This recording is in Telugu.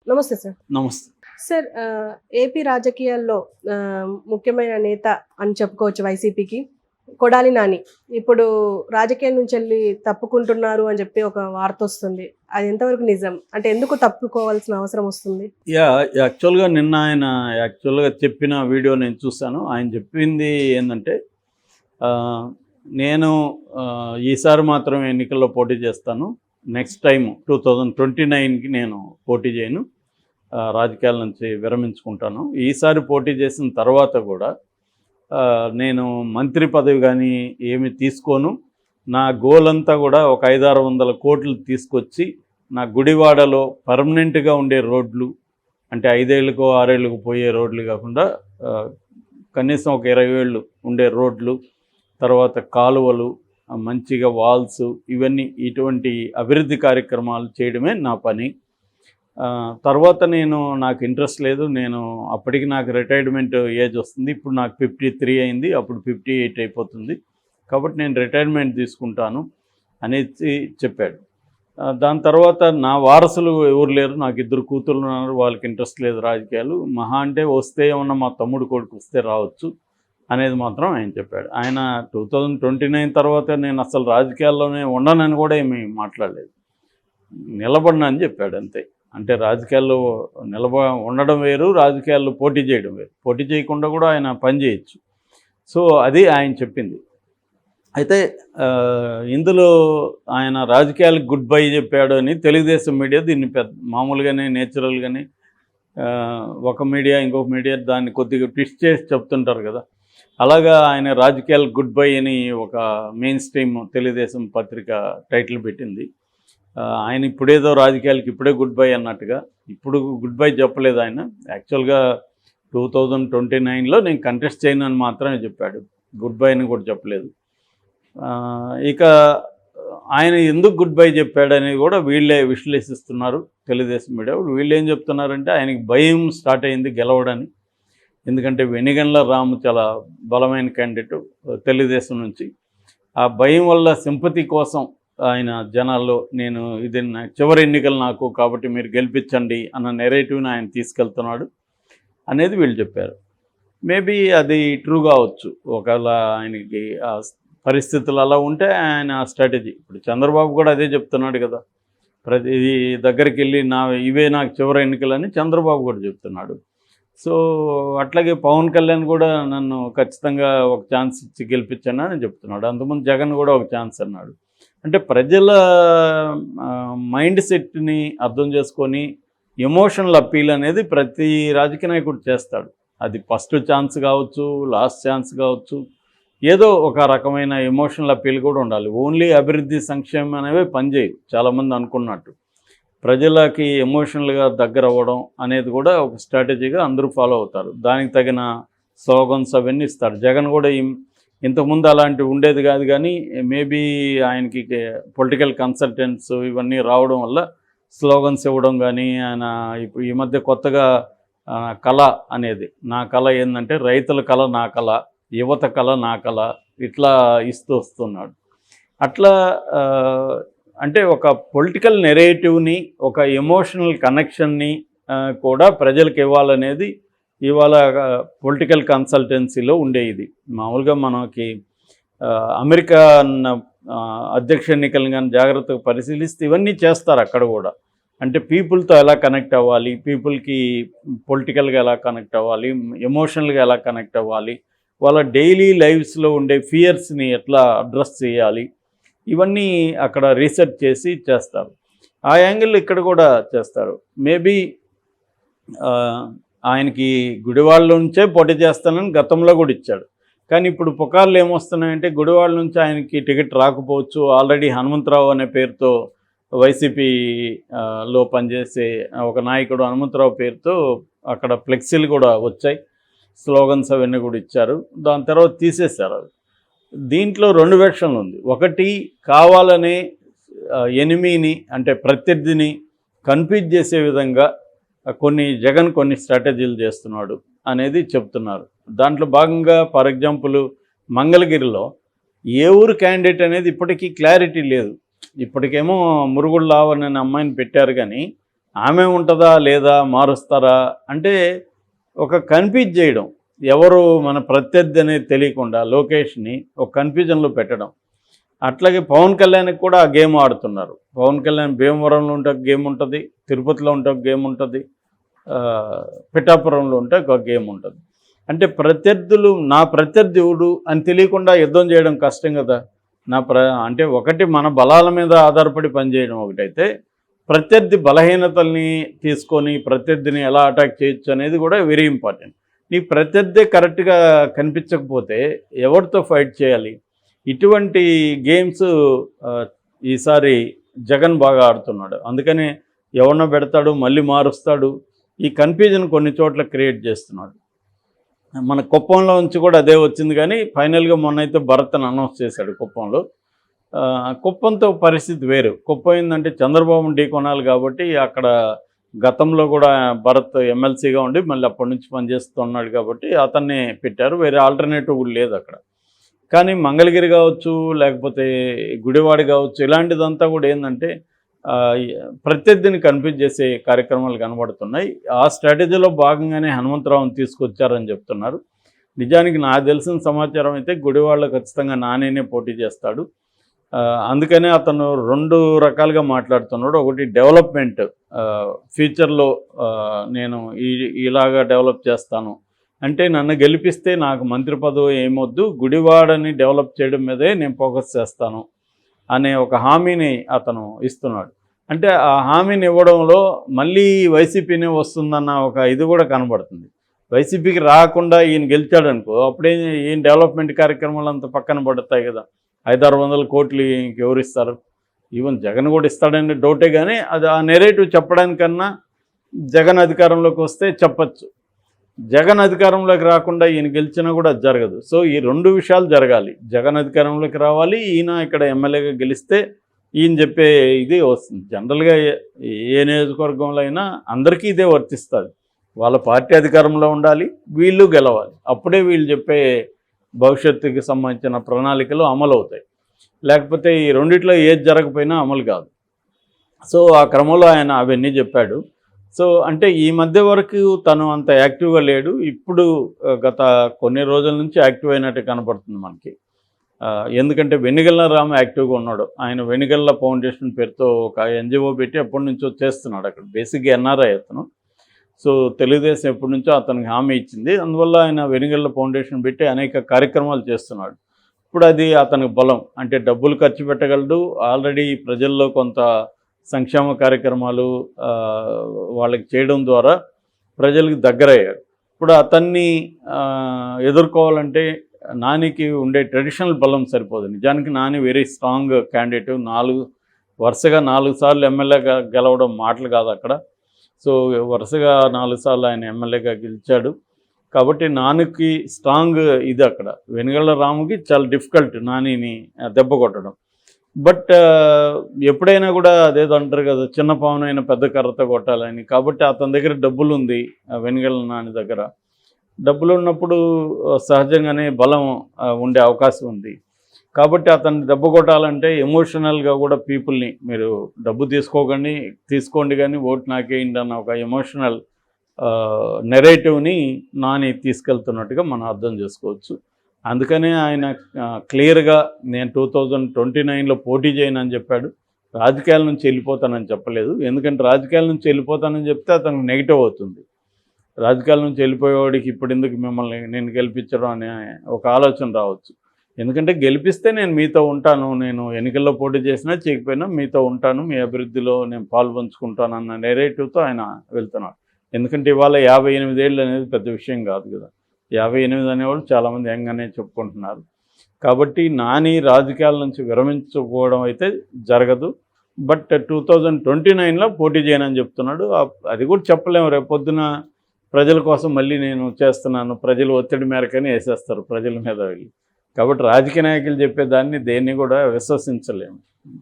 నమస్తే సార్. నమస్తే. సార్ ఏపీ రాజకీయాల్లో ముఖ్యమైన నేత అని చెప్పుకోవచ్చు వైసీపీకి కొడాలి నాని. ఇప్పుడు రాజకీయం నుంచి వెళ్ళి తప్పుకుంటున్నారు అని చెప్పి ఒక వార్త వస్తుంది. అది ఎంతవరకు నిజం? అంటే ఎందుకు తప్పుకోవాల్సిన అవసరం వస్తుంది? యాక్చువల్గా నిన్న ఆయన చెప్పిన వీడియో నేను చూశాను. ఆయన చెప్పింది ఏంటంటే, నేను ఈసారి మాత్రం ఎన్నికల్లో పోటీ చేస్తాను, నెక్స్ట్ టైం 2029కి నేను పోటీ చేయను, రాజకీయాల నుంచి విరమించుకుంటాను. ఈసారి పోటీ చేసిన తర్వాత కూడా నేను మంత్రి పదవి కానీ ఏమి తీసుకోను. నా గోల్ అంతా కూడా ఒక 500-600 కోట్లు తీసుకొచ్చి నా గుడివాడలో పర్మనెంట్గా ఉండే రోడ్లు, అంటే 5 ఏళ్ళకో 6 ఏళ్ళకు పోయే రోడ్లు కాకుండా కనీసం ఒక 20 ఏళ్ళు ఉండే రోడ్లు, తర్వాత కాలువలు, మంచిగా వాల్స్, ఇవన్నీ ఇటువంటి అభివృద్ధి కార్యక్రమాలు చేయడమే నా పని. తర్వాత నాకు ఇంట్రెస్ట్ లేదు. అప్పటికి నాకు రిటైర్మెంట్ ఏజ్ వస్తుంది. ఇప్పుడు నాకు 53 అయింది, అప్పుడు 58 అయిపోతుంది. కాబట్టి నేను రిటైర్మెంట్ తీసుకుంటాను అనేసి చెప్పాడు. దాని తర్వాత నా వారసులు ఎవరు లేరు, నాకు 2 కూతుర్లు ఉన్నారు, వాళ్ళకి ఇంట్రెస్ట్ లేదు రాజకీయాలు. మహా అంటే వస్తే ఏమన్నా మా తమ్ముడు కొడుకు వస్తే రావచ్చు అనేది మాత్రం ఆయన చెప్పాడు. ఆయన 2029 తర్వాత నేను అసలు రాజకీయాల్లోనే ఉండనని కూడా ఏమీ మాట్లాడలేదు. నిలబడినా అని చెప్పాడు అంతే. అంటే రాజకీయాల్లో ఉండడం వేరు, రాజకీయాల్లో పోటీ చేయడం వేరు. పోటీ చేయకుండా కూడా ఆయన పని చేయొచ్చు. సో అది ఆయన చెప్పింది. అయితే ఇందులో ఆయన రాజకీయాలకు గుడ్ బై చెప్పాడు అని తెలుగుదేశం మీడియా దీన్ని మామూలుగానే నేచురల్గానే, ఒక మీడియా ఇంకొక మీడియా దాన్ని కొద్దిగా ట్విస్ట్ చేసి చెప్తుంటారు కదా, అలాగా ఆయన రాజకీయాలకు గుడ్ బై అని ఒక మెయిన్ స్ట్రీమ్ తెలుగుదేశం పత్రిక టైటిల్ పెట్టింది. ఆయన ఇప్పుడేదో రాజకీయాలకి ఇప్పుడే గుడ్ బై అన్నట్టుగా, ఇప్పుడు గుడ్ బై చెప్పలేదు ఆయన. యాక్చువల్గా 2029లో నేను కంటెస్ట్ చేయను అని మాత్రమే చెప్పాడు, గుడ్ బై అని కూడా చెప్పలేదు. ఇక ఆయన ఎందుకు గుడ్ బై చెప్పాడనేది కూడా వీళ్ళే విశ్లేషిస్తున్నారు తెలుగుదేశం మీడియా. వీళ్ళు ఏం చెప్తున్నారంటే, ఆయనకి భయం స్టార్ట్ అయింది గెలవడని. ఎందుకంటే వెనిగండ్ల రాము చాలా బలమైన క్యాండిడేట్ తెలుగుదేశం నుంచి. ఆ భయం వల్ల సింపతి కోసం ఆయన జనాల్లో ఇది చివరి ఎన్నికలు నాకు, కాబట్టి మీరు గెలిపించండి అన్న నెరేటివ్ని ఆయన తీసుకెళ్తున్నాడు అనేది వీళ్ళు చెప్పారు. మేబీ అది ట్రూ కావచ్చు. ఒకవేళ ఆయనకి ఆ పరిస్థితులు అలా ఉంటే ఆయన స్ట్రాటజీ. ఇప్పుడు చంద్రబాబు కూడా అదే చెప్తున్నాడు కదా, ప్రతి దగ్గరికి వెళ్ళి ఇవే నాకు చివరి ఎన్నికలని చంద్రబాబు కూడా చెప్తున్నాడు. సో అట్లాగే పవన్ కళ్యాణ్ కూడా నన్ను ఖచ్చితంగా ఒక ఛాన్స్ ఇచ్చి గెలిపించాను అని చెప్తున్నాడు. అంతకుముందు జగన్ కూడా ఒక ఛాన్స్ అన్నాడు. అంటే ప్రజల మైండ్ సెట్ని అర్థం చేసుకొని ఎమోషనల్ అప్పీల్ అనేది ప్రతి రాజకీయ నాయకుడు చేస్తాడు. అది ఫస్ట్ ఛాన్స్ కావచ్చు, లాస్ట్ ఛాన్స్ కావచ్చు, ఏదో ఒక రకమైన ఎమోషనల్ అప్పీల్ కూడా ఉండాలి. ఓన్లీ అభివృద్ధి సంక్షేమం అనేవి పనిచేయవు. చాలామంది అనుకున్నట్టు ప్రజలకి ఎమోషనల్గా దగ్గర అవ్వడం అనేది కూడా ఒక స్ట్రాటజీగా అందరూ ఫాలో అవుతారు. దానికి తగిన స్లోగన్స్ అవన్నీ ఇస్తారు. జగన్ కూడా ఇంతకుముందు అలాంటివి ఉండేది కాదు, కానీ మేబీ ఆయనకి పొలిటికల్ కన్సల్టెంట్స్ ఇవన్నీ రావడం వల్ల స్లోగన్స్ ఇవ్వడం కానీ, ఆయన ఇప్పుడు ఈ మధ్య కొత్తగా కళ అనేది, నా కళ ఏంటంటే రైతుల కళ నా కళ, యువత కళ నా కళ, ఇట్లా ఇస్తూ వస్తున్నాడు. అట్లా అంటే ఒక పొలిటికల్ నెరేటివ్ని, ఒక ఎమోషనల్ కనెక్షన్ని కూడా ప్రజలకు ఇవ్వాలనేది ఇవాళ పొలిటికల్ కన్సల్టెన్సీలో ఉండే ఇది. మామూలుగా మనకి అమెరికా అధ్యక్ష ఎన్నికలను కానీ జాగ్రత్తగా పరిశీలిస్తే ఇవన్నీ చేస్తారు అక్కడ కూడా. అంటే పీపుల్తో ఎలా కనెక్ట్ అవ్వాలి, పీపుల్కి పొలిటికల్గా ఎలా కనెక్ట్ అవ్వాలి, ఎమోషనల్గా ఎలా కనెక్ట్ అవ్వాలి, వాళ్ళ డైలీ లైఫ్స్లో ఉండే ఫియర్స్ని ఎట్లా అడ్రస్ చేయాలి, ఇవన్నీ అక్కడ రీసెర్చ్ చేసి చేస్తారు. ఆ యాంగిల్ ఇక్కడ కూడా చేస్తారు. మేబీ ఆయనకి గుడివాళ్ళ నుంచే పోటీ చేస్తానని గతంలో కూడా ఇచ్చాడు. కానీ ఇప్పుడు పుకార్లు ఏమొస్తున్నాయంటే గుడివాళ్ళ నుంచి ఆయనకి టికెట్ రాకపోవచ్చు. ఆల్రెడీ హనుమంతరావు అనే పేరుతో వైసీపీలో పనిచేసే ఒక నాయకుడు హనుమంతరావు పేరుతో అక్కడ ఫ్లెక్సీలు కూడా వచ్చాయి, స్లోగన్స్ అవన్నీ కూడా ఇచ్చారు. దాని తర్వాత తీసేశారు. దీంట్లో 2 వెర్షన్లు ఉంది. ఒకటి కావాలనే ఎనిమీని, అంటే ప్రత్యర్థిని కన్ఫ్యూజ్ చేసే విధంగా జగన్ కొన్ని స్ట్రాటజీలు చేస్తున్నాడు అనేది చెప్తున్నారు. దాంట్లో భాగంగా ఫర్ ఎగ్జాంపుల్ మంగళగిరిలో ఏ ఊరు క్యాండిడేట్ అనేది ఇప్పటికీ క్లారిటీ లేదు. ఇప్పటికేమో మురుగుళ్ళ అనే అమ్మాయిని పెట్టారు, కానీ ఆమె ఉంటుందా లేదా మారుస్తారా అంటే ఒక కన్ఫ్యూజ్ చేయడం, ఎవరు మన ప్రత్యర్థి అనేది తెలియకుండా లోకేష్ని ఒక కన్ఫ్యూజన్లో పెట్టడం. అట్లాగే పవన్ కళ్యాణ్కి కూడా ఆ గేమ్ ఆడుతున్నారు. పవన్ కళ్యాణ్ భీమవరంలో ఉంటే ఒక గేమ్ ఉంటుంది, తిరుపతిలో ఉంటే ఒక గేమ్ ఉంటుంది, పిఠాపురంలో ఉంటే ఒక గేమ్ ఉంటుంది. అంటే ప్రత్యర్థులు, నా ప్రత్యర్థి ఎవడు అని తెలియకుండా యుద్ధం చేయడం కష్టం కదా. అంటే ఒకటి మన బలాల మీద ఆధారపడి పనిచేయడం ఒకటైతే, ప్రత్యర్థి బలహీనతల్ని తీసుకొని ప్రత్యర్థిని ఎలా అటాక్ చేయొచ్చు అనేది కూడా వెరీ ఇంపార్టెంట్. నీ ప్రత్యర్థి కరెక్ట్గా కనిపించకపోతే ఎవరితో ఫైట్ చేయాలి? ఇటువంటి గేమ్స్ ఈసారి జగన్ బాగా ఆడుతున్నాడు. అందుకని ఎవరినో పెడతాడు, మళ్ళీ మారుస్తాడు, ఈ కన్ఫ్యూజన్ కొన్ని చోట్ల క్రియేట్ చేస్తున్నాడు. మన కుప్పంలో నుంచి కూడా అదే వచ్చింది. కానీ ఫైనల్గా మొన్నైతే భరత్ని అనౌన్స్ చేశాడు కుప్పంలో. కుప్పంతో పరిస్థితి వేరు. కుప్పం ఏంటంటే చంద్రబాబుని ఢీకొనాలి కాబట్టి అక్కడ గతంలో కూడా భరత్ ఎమ్మెల్సీగా ఉండి మళ్ళీ అప్పటి నుంచి పనిచేస్తున్నాడు కాబట్టి అతన్ని పెట్టారు. వేరే ఆల్టర్నేటివ్ కూడా లేదు అక్కడ. కానీ మంగళగిరి కావచ్చు, లేకపోతే గుడివాడ కావచ్చు, ఇలాంటిదంతా కూడా ఏంటంటే ప్రత్యర్థిని కన్ఫ్యూజ్ చేసే కార్యక్రమాలు కనబడుతున్నాయి. ఆ స్ట్రాటజీలో భాగంగానే హనుమంతరావుని తీసుకొచ్చారని చెప్తున్నారు. నిజానికి నాకు తెలిసిన సమాచారం అయితే గుడివాడలో ఖచ్చితంగా నానినే పోటీ చేస్తాడు. అందుకనే అతను 2 రకాలుగా మాట్లాడుతున్నాడు. ఒకటి డెవలప్మెంట్, ఫ్యూచర్లో నేను ఇలాగా డెవలప్ చేస్తాను అంటే, నన్ను గెలిపిస్తే నాకు మంత్రి పదవి ఏమొద్దు, గుడివాడని డెవలప్ చేయడం మీదే నేను ఫోకస్ చేస్తాను అనే ఒక హామీని అతను ఇస్తున్నాడు. అంటే ఆ హామీని ఇవ్వడంలో మళ్ళీ వైసీపీనే వస్తుందన్న ఒక ఇది కూడా కనబడుతుంది. వైసీపీకి రాకుండా ఈయన గెలిచాడనుకో, అప్పుడే ఈయన డెవలప్మెంట్ కార్యక్రమాలు అంతా పక్కన పడతాయి కదా. 500-600 కోట్లు ఇంకెవరు ఇస్తారు? ఈవెన్ జగన్ కూడా ఇస్తాడని డౌటే. కానీ అది ఆ నెరేటివ్ చెప్పడానికన్నా జగన్ అధికారంలోకి వస్తే చెప్పచ్చు. జగన్ అధికారంలోకి రాకుండా ఈయన గెలిచినా కూడా అది జరగదు. సో ఈ 2 విషయాలు జరగాలి. జగన్ అధికారంలోకి రావాలి, ఈయన ఇక్కడ ఎమ్మెల్యేగా గెలిస్తే ఈయన చెప్పే ఇది వస్తుంది. జనరల్గా ఏ నియోజకవర్గంలో అయినా అందరికీ ఇదే వర్తిస్తుంది. వాళ్ళ పార్టీ అధికారంలో ఉండాలి, వీళ్ళు గెలవాలి. అప్పుడే వీళ్ళు చెప్పే భవిష్యత్తుకి సంబంధించిన ప్రణాళికలు అమలు అవుతాయి. లేకపోతే ఈ రెండిట్లో ఏది జరగకపోయినా అమలు కాదు. సో ఆ క్రమంలో ఆయన అవన్నీ చెప్పాడు. సో అంటే ఈ మధ్య వరకు తను అంత యాక్టివ్గా లేడు. ఇప్పుడు గత కొన్ని రోజుల నుంచి యాక్టివ్ అయినట్టు కనపడుతుంది మనకి. ఎందుకంటే వెనిగళ్ల రామ యాక్టివ్గా ఉన్నాడు. ఆయన వెనిగళ్ల ఫౌండేషన్ పేరుతో ఒక ఎన్జిఓ పెట్టి ఎప్పటి నుంచో చేస్తున్నాడు అక్కడ. బేసిక్గా ఎన్ఆర్ఐ అతను. సో తెలుగుదేశం ఎప్పటి నుంచో అతనికి హామీ ఇచ్చింది. అందువల్ల ఆయన వెనిగళ్ల ఫౌండేషన్ పెట్టి అనేక కార్యక్రమాలు చేస్తున్నాడు. ఇప్పుడు అది అతనికి బలం. అంటే డబ్బులు ఖర్చు పెట్టగలడు. ఆల్రెడీ ప్రజల్లో కొంత సంక్షేమ కార్యక్రమాలు వాళ్ళకి చేయడం ద్వారా ప్రజలకు దగ్గరయ్యాడు. ఇప్పుడు అతన్ని ఎదుర్కోవాలంటే నానికి ఉండే ట్రెడిషనల్ బలం సరిపోదు. నిజానికి నాని వెరీ స్ట్రాంగ్ క్యాండిడేట్. వరుసగా 4 సార్లు ఎమ్మెల్యేగా గెలవడం మాటలు కాదు అక్కడ. సో వరుసగా 4 సార్లు ఆయన ఎమ్మెల్యేగా గెలిచాడు. కాబట్టి నానికి స్ట్రాంగ్ ఇది అక్కడ. వెనుగళ్ల రాముకి చాలా డిఫికల్ట్ నానిని దెబ్బ కొట్టడం. బట్ ఎప్పుడైనా కూడా అదేదో అంటారు కదా, చిన్న పావునైనా పెద్ద కర్రతో కొట్టాలని. కాబట్టి అతని దగ్గర డబ్బులు ఉంది. వెనుగళ్ల నాని దగ్గర డబ్బులు ఉన్నప్పుడు సహజంగానే బలం ఉండే అవకాశం ఉంది. కాబట్టి అతన్ని దెబ్బ కొట్టాలంటే ఎమోషనల్గా కూడా పీపుల్ని మీరు డబ్బు తీసుకోండి కానీ ఓటు నాకేయండి అన్న ఒక ఎమోషనల్ నెరేటివ్ని నాని తీసుకెళ్తున్నట్టుగా మనం అర్థం చేసుకోవచ్చు. అందుకనే ఆయన క్లియర్గా నేను 2029లో పోటీ చేయనని చెప్పాడు. రాజకీయాల నుంచి వెళ్ళిపోతానని చెప్పలేదు. ఎందుకంటే రాజకీయాల నుంచి వెళ్ళిపోతానని చెప్తే అతనికి నెగిటివ్ అవుతుంది. రాజకీయాల నుంచి వెళ్ళిపోయేవాడికి ఇప్పుడు ఎందుకు మిమ్మల్ని నేను గెలిపించడం అనే ఒక ఆలోచన రావచ్చు. ఎందుకంటే గెలిపిస్తే నేను మీతో ఉంటాను, నేను ఎన్నికల్లో పోటీ చేసినా చేయకపోయినా మీతో ఉంటాను, మీ అభివృద్ధిలో నేను పాల్పంచుకుంటాను అన్న నెరేటివ్తో ఆయన వెళ్తున్నాడు. ఎందుకంటే ఇవాళ 58 ఏళ్ళు అనేది పెద్ద విషయం కాదు కదా. 58 అనేవాళ్ళు చాలామంది యంగానే చెప్పుకుంటున్నారు. కాబట్టి నాని రాజకీయాల నుంచి విరమించుకోవడం అయితే జరగదు. బట్ 2029లో పోటీ చేయనని చెప్తున్నాడు. అది కూడా చెప్పలేము. రేపొద్దున ప్రజల కోసం మళ్ళీ నేను చేస్తున్నాను, ప్రజలు ఒత్తిడి మేరకని వేసేస్తారు ప్రజల మీద వెళ్ళి. కాబట్టి రాజకీయ నాయకులు చెప్పేదాన్ని దేన్ని కూడా విశ్వసించలేము.